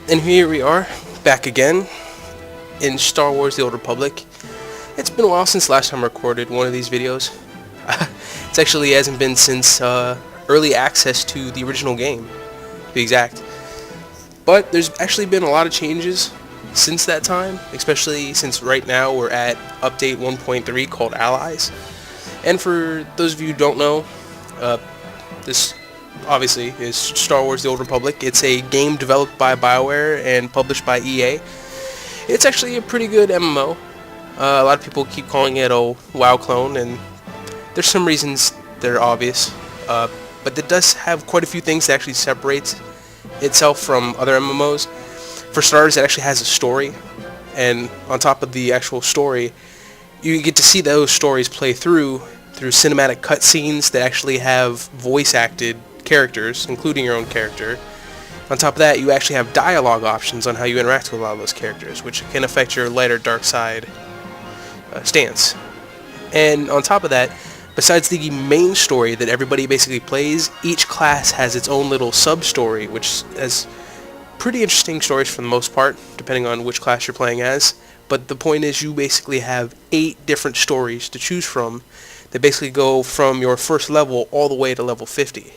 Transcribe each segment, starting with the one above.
And here we are, back again, in Star Wars The Old Republic. It's been a while since last time I recorded one of these videos. It actually hasn't been since early access to the original game, to be exact. But there's actually been a lot of changes since that time, especially since right now we're at update 1.3 called Allies. And for those of you who don't know, this obviously is Star Wars The Old Republic. It's a game developed by BioWare and published by EA. It's actually a pretty good MMO. A lot of people keep calling it a WoW clone, and there's some reasons that are obvious. But it does have quite a few things that actually separates itself from other MMOs. For starters, it actually has a story, and on top of the actual story, you get to see those stories play through cinematic cutscenes that actually have voice-acted characters, including your own character. On top of that, you actually have dialogue options on how you interact with a lot of those characters, which can affect your light or dark side stance. And on top of that, besides the main story that everybody basically plays, each class has its own little sub-story, which has pretty interesting stories for the most part, depending on which class you're playing as. But the point is, you basically have 8 different stories to choose from that basically go from your first level all the way to level 50.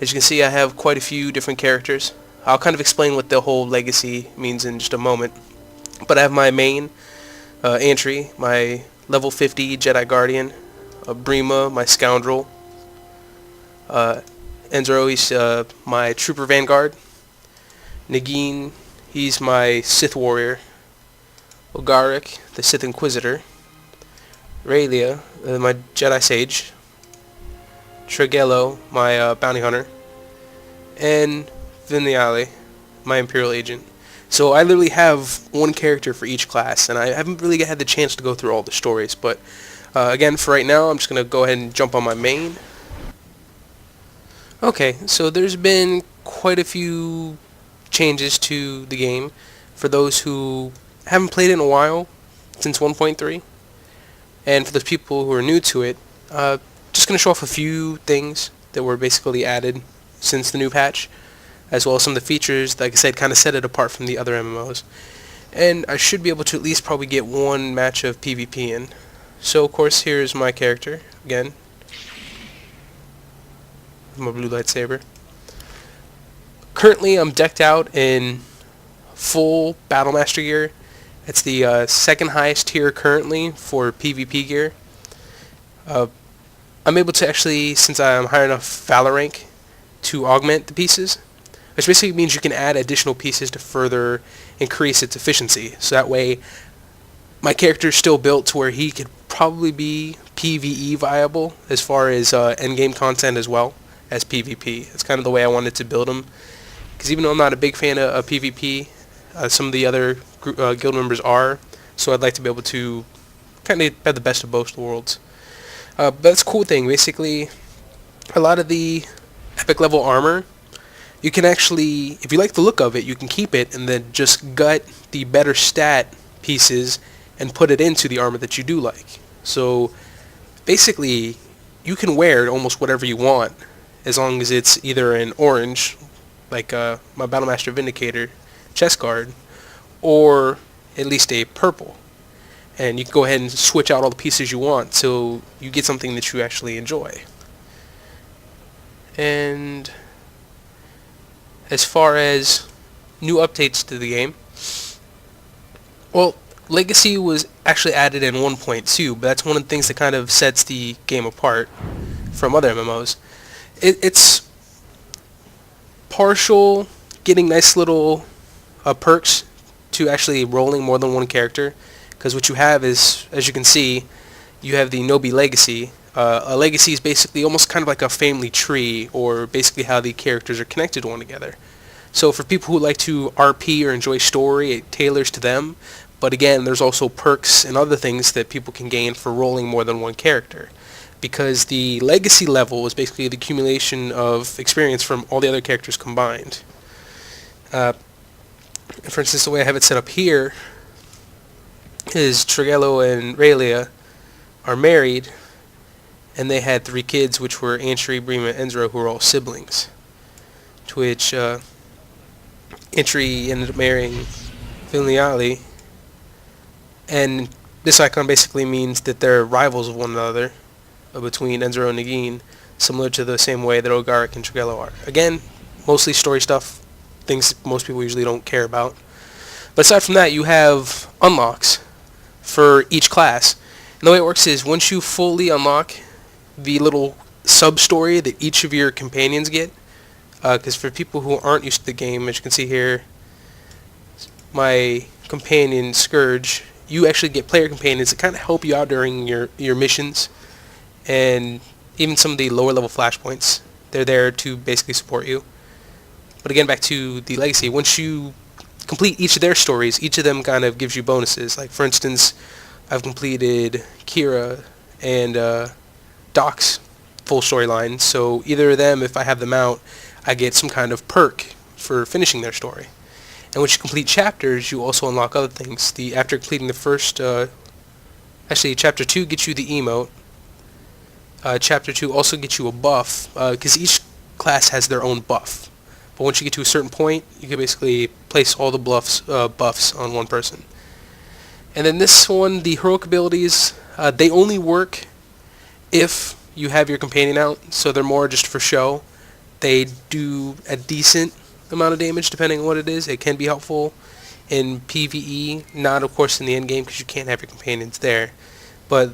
As you can see, I have quite a few different characters. I'll kind of explain what the whole legacy means in just a moment. But I have my main, Antry, my level 50 Jedi Guardian, Brima, my Scoundrel, Enzro, he's my Trooper Vanguard, Nagin, he's my Sith Warrior, Ogaric, the Sith Inquisitor, Raylia, my Jedi Sage, Trigelo, my Bounty Hunter, and Vinyali, my Imperial Agent. So I literally have one character for each class, and I haven't really had the chance to go through all the stories, but again, for right now, I'm just going to go ahead and jump on my main. Okay, so there's been quite a few changes to the game for those who haven't played it in a while, since 1.3, and for those people who are new to it, just going to show off a few things that were basically added since the new patch, as well as some of the features, like I said, kind of set it apart from the other MMOs. And I should be able to at least probably get one match of PvP in. So, of course, here's my character, again, my blue lightsaber. Currently, I'm decked out in full Battlemaster gear. It's the second highest tier currently for PvP gear. I'm able to actually, since I'm higher enough Valor rank, to augment the pieces, which basically means you can add additional pieces to further increase its efficiency. So that way, my character is still built to where he could probably be PvE viable as far as endgame content as well as PvP. That's kind of the way I wanted to build him. Because even though I'm not a big fan of PvP, some of the other guild members are, so I'd like to be able to kind of have the best of both worlds. But that's a cool thing. Basically, a lot of the epic level armor, you can actually, if you like the look of it, you can keep it and then just gut the better stat pieces and put it into the armor that you do like. So basically, you can wear almost whatever you want as long as it's either an orange, like my Battlemaster Vindicator chest guard, or at least a purple. And you can go ahead and switch out all the pieces you want so you get something that you actually enjoy. And as far as new updates to the game, well, Legacy was actually added in 1.2, but that's one of the things that kind of sets the game apart from other MMOs. It's partial getting nice little perks to actually rolling more than one character, because what you have is, as you can see, you have the Nobi Legacy. A legacy is basically almost kind of like a family tree, or basically how the characters are connected to one together. So for people who like to RP or enjoy story, it tailors to them. But again, there's also perks and other things that people can gain for rolling more than one character. Because the legacy level is basically the accumulation of experience from all the other characters combined. For instance, the way I have it set up here is Trigelo and Raylia are married, and they had 3 kids, which were Antry, Brima, and Enzro, who were all siblings. To which Antry ended up marrying Finleyali, and this icon basically means that they're rivals of one another, between Enzero and Nagin, similar to the same way that Ogaric and Trigelo are. Again, mostly story stuff, things most people usually don't care about. But aside from that, you have unlocks for each class. And the way it works is once you fully unlock the little sub-story that each of your companions get, because for people who aren't used to the game, as you can see here, my companion Scourge, you actually get player companions that kind of help you out during your missions, and even some of the lower level flashpoints. They're there to basically support you. But again, back to the legacy, once you complete each of their stories, each of them kind of gives you bonuses. Like for instance, I've completed Kira and Doc's full storyline, so either of them, if I have them out, I get some kind of perk for finishing their story. And once you complete chapters, you also unlock other things. After completing the first, actually Chapter 2 gets you the emote. Chapter 2 also gets you a buff, because each class has their own buff. But once you get to a certain point, you can basically place all the buffs on one person. And then this one, the heroic abilities, they only work if you have your companion out, so they're more just for show. They do a decent amount of damage depending on what it is. It can be helpful in PvE, not of course in the end game because you can't have your companions there. But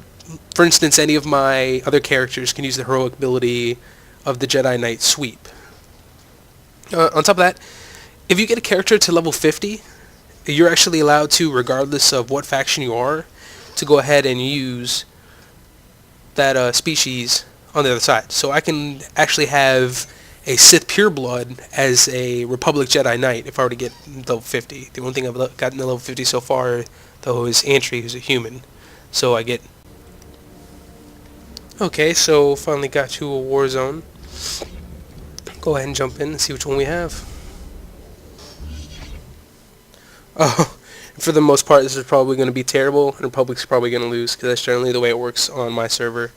for instance, any of my other characters can use the heroic ability of the Jedi Knight Sweep. On top of that, if you get a character to level 50, you're actually allowed to, regardless of what faction you are, to go ahead and use that species on the other side. So I can actually have a Sith Pureblood as a Republic Jedi Knight if I were to get level 50. The only thing I've gotten to level 50 so far, though, is Antry, who's a human. So I get... Okay, so finally got to a war zone. Go ahead and jump in and see which one we have. Oh, for the most part, this is probably going to be terrible, and Republic's probably going to lose, because that's generally the way it works on my server.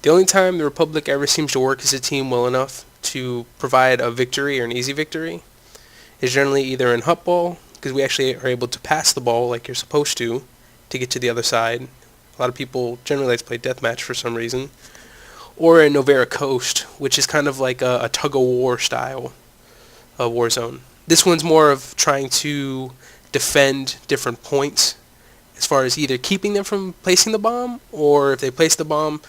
The only time the Republic ever seems to work as a team well enough to provide a victory or an easy victory is generally either in Hut Ball, because we actually are able to pass the ball like you're supposed to get to the other side. A lot of people generally like to play Deathmatch for some reason. Or in Novera Coast, which is kind of like a tug-of-war style war zone. This one's more of trying to defend different points as far as either keeping them from placing the bomb, or if they place the bomb,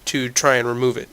to try and remove it.